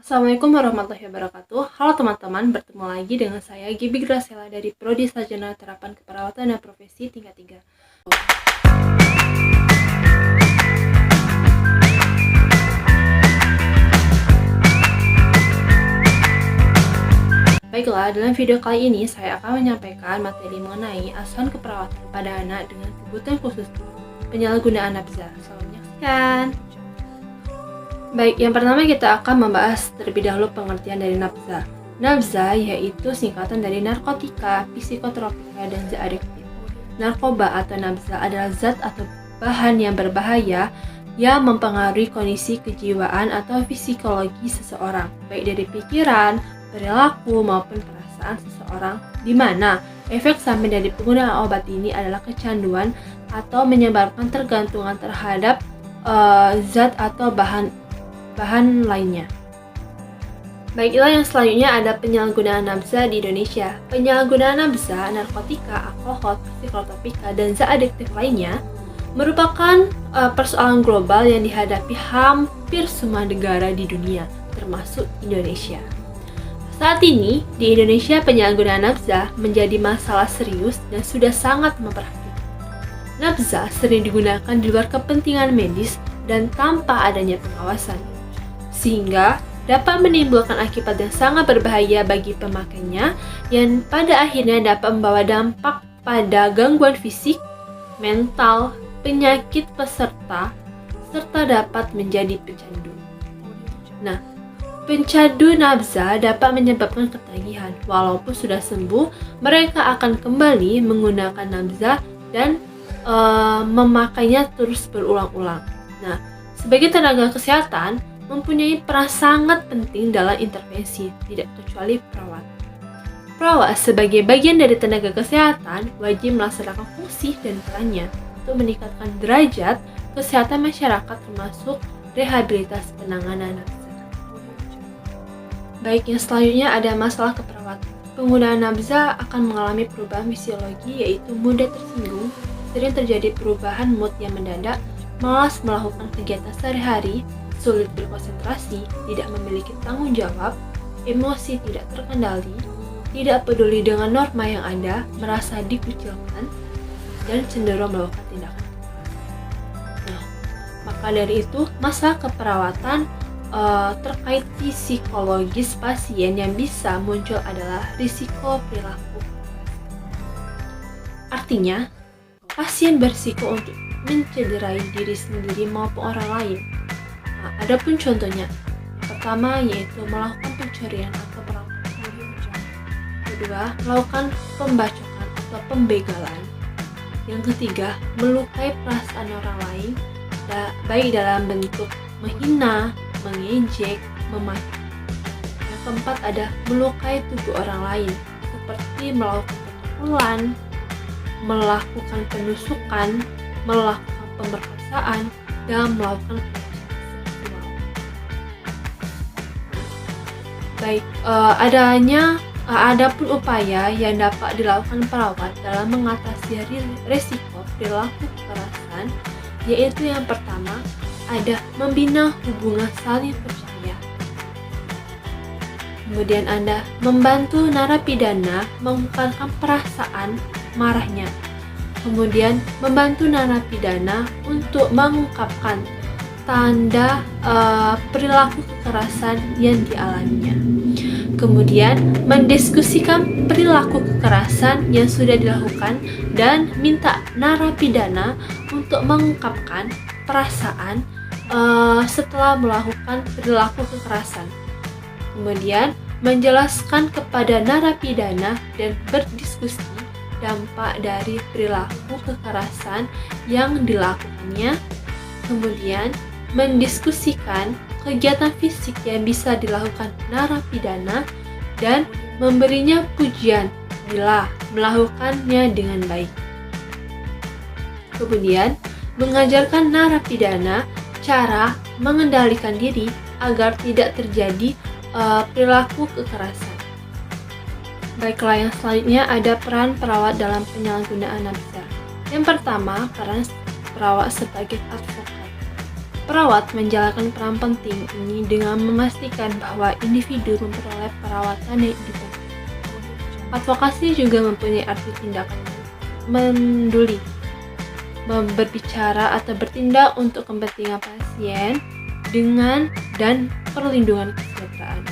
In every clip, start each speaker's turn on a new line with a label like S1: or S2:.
S1: Assalamualaikum warahmatullahi wabarakatuh. Halo teman-teman, bertemu lagi dengan saya Gibi Graciela dari Prodi Sarjana Terapan Keperawatan dan Profesi tingkat 3. Baiklah, dalam video kali ini saya akan menyampaikan materi mengenai asuhan keperawatan pada anak dengan kebutuhan khusus penyalahgunaan nafza. Selamat menyaksikan. Baik, yang pertama kita akan membahas terlebih dahulu pengertian dari nafza. Nafza yaitu singkatan dari narkotika, psikotropika, dan zat adiktif. Narkoba atau nafza adalah zat atau bahan yang berbahaya yang mempengaruhi kondisi kejiwaan atau psikologi seseorang, baik dari pikiran, perilaku, maupun perasaan seseorang, di mana efek samping dari penggunaan obat ini adalah kecanduan atau menyebabkan tergantungan terhadap zat atau bahan lainnya. Baiklah, yang selanjutnya ada penyalahgunaan nafza di Indonesia. Penyalahgunaan nafza, narkotika, alkohol, psikotropika, dan zat adiktif lainnya merupakan persoalan global yang dihadapi hampir semua negara di dunia, termasuk Indonesia. Saat ini, di Indonesia penyalahgunaan nafza menjadi masalah serius dan sudah sangat memperhatikan. Nafza sering digunakan di luar kepentingan medis dan tanpa adanya pengawasan, sehingga dapat menimbulkan akibat yang sangat berbahaya bagi pemakainya yang pada akhirnya dapat membawa dampak pada gangguan fisik, mental, penyakit peserta, serta dapat menjadi pecandu. Nah, pencandu nafza dapat menyebabkan ketagihan. Walaupun sudah sembuh, mereka akan kembali menggunakan nafza dan memakainya terus berulang-ulang. Nah, sebagai tenaga kesehatan, mempunyai peran sangat penting dalam intervensi, tidak kecuali perawat. Perawat sebagai bagian dari tenaga kesehatan wajib melaksanakan fungsi dan perannya untuk meningkatkan derajat kesehatan masyarakat, termasuk rehabilitasi penanganan nafza. Baik, yang selanjutnya ada masalah keperawatan. Penggunaan nafza akan mengalami perubahan fisiologi, yaitu mudah tersinggung, sering terjadi perubahan mood yang mendadak, malas melakukan kegiatan sehari-hari, sulit berkonsentrasi, tidak memiliki tanggung jawab, emosi tidak terkendali, tidak peduli dengan norma yang ada, merasa dikucilkan, dan cenderung melakukan tindakan. Nah, maka dari itu, masalah keperawatan terkait psikologis pasien yang bisa muncul adalah risiko perilaku. Artinya, pasien berisiko untuk mencederai diri sendiri maupun orang lain. Adapun contohnya, pertama yaitu melakukan pencurian atau perampokan. Kedua, melakukan pembacokan atau pembegalan. Yang ketiga, melukai perasaan orang lain, baik dalam bentuk menghina, mengejek, memaki. Yang keempat ada melukai tubuh orang lain, seperti melakukan pemukulan, melakukan penusukan, melakukan pemerkosaan, dan melakukan baik, adapun upaya yang dapat dilakukan perawat dalam mengatasi risiko perilaku kekerasan, yaitu yang pertama ada membina hubungan saling percaya. Kemudian Anda membantu narapidana mengungkapkan perasaan marahnya. Kemudian membantu narapidana untuk mengungkapkan tanda perilaku kekerasan yang dialaminya. Kemudian mendiskusikan perilaku kekerasan yang sudah dilakukan dan minta narapidana untuk mengungkapkan perasaan setelah melakukan perilaku kekerasan. Kemudian menjelaskan kepada narapidana dan berdiskusi dampak dari perilaku kekerasan yang dilakukannya. Kemudian mendiskusikan kegiatan fisik yang bisa dilakukan narapidana dan memberinya pujian bila melakukannya dengan baik. Kemudian mengajarkan narapidana cara mengendalikan diri agar tidak terjadi perilaku kekerasan. Baiklah, yang selanjutnya ada peran perawat dalam penyalahgunaan nafza. Yang pertama, peran perawat sebagai advokat. Perawat menjalankan peran penting ini dengan memastikan bahwa individu memperoleh perawatan yang diperlukan. Advokasi juga mempunyai arti tindakan menduli, berbicara atau bertindak untuk kepentingan pasien dengan dan perlindungan kesejahteraan.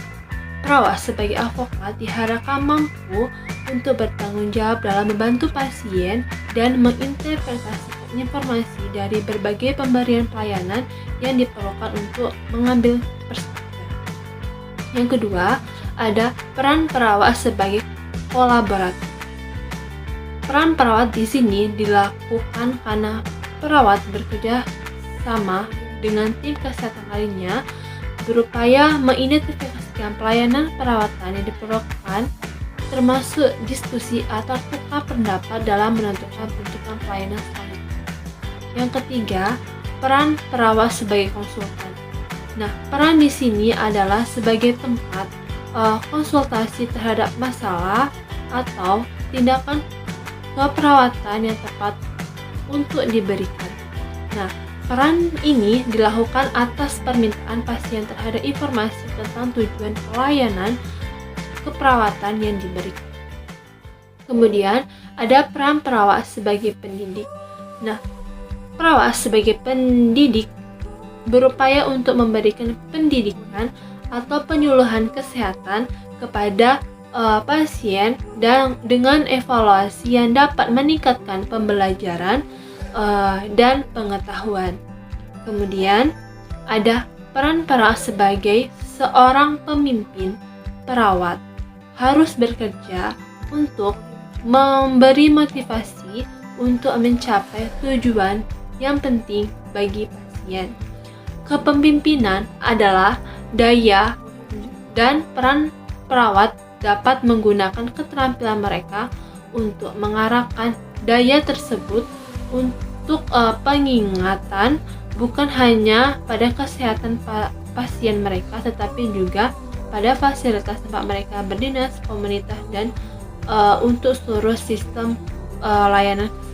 S1: Perawat sebagai advokat diharapkan mampu untuk bertanggung jawab dalam membantu pasien dan menginterpretasikan informasi dari berbagai pemberian pelayanan yang diperlukan untuk mengambil perspektif. Yang kedua, ada peran perawat sebagai kolaborator. Peran perawat di sini dilakukan karena perawat bekerja sama dengan tim kesehatan lainnya berupaya mengidentifikasikan pelayanan perawatan yang diperlukan, termasuk diskusi atau tukar pendapat dalam menentukan bentukan pelayanan selanjutnya. Yang ketiga, peran perawat sebagai konsultan. Nah, peran di sini adalah sebagai tempat konsultasi terhadap masalah atau tindakan keperawatan yang tepat untuk diberikan. Nah, peran ini dilakukan atas permintaan pasien terhadap informasi tentang tujuan pelayanan keperawatan yang diberikan. Kemudian, ada peran perawat sebagai pendidik. Nah, perawat sebagai pendidik berupaya untuk memberikan pendidikan atau penyuluhan kesehatan kepada pasien dan dengan evaluasi yang dapat meningkatkan pembelajaran dan pengetahuan. Kemudian ada peran perawat sebagai seorang pemimpin. Perawat harus bekerja untuk memberi motivasi untuk mencapai tujuan yang penting bagi pasien. Kepemimpinan adalah daya dan peran perawat dapat menggunakan keterampilan mereka untuk mengarahkan daya tersebut untuk pengingatan bukan hanya pada kesehatan pasien mereka, tetapi juga pada fasilitas tempat mereka berdinas, komunitas, dan untuk seluruh sistem layanan kesehatan.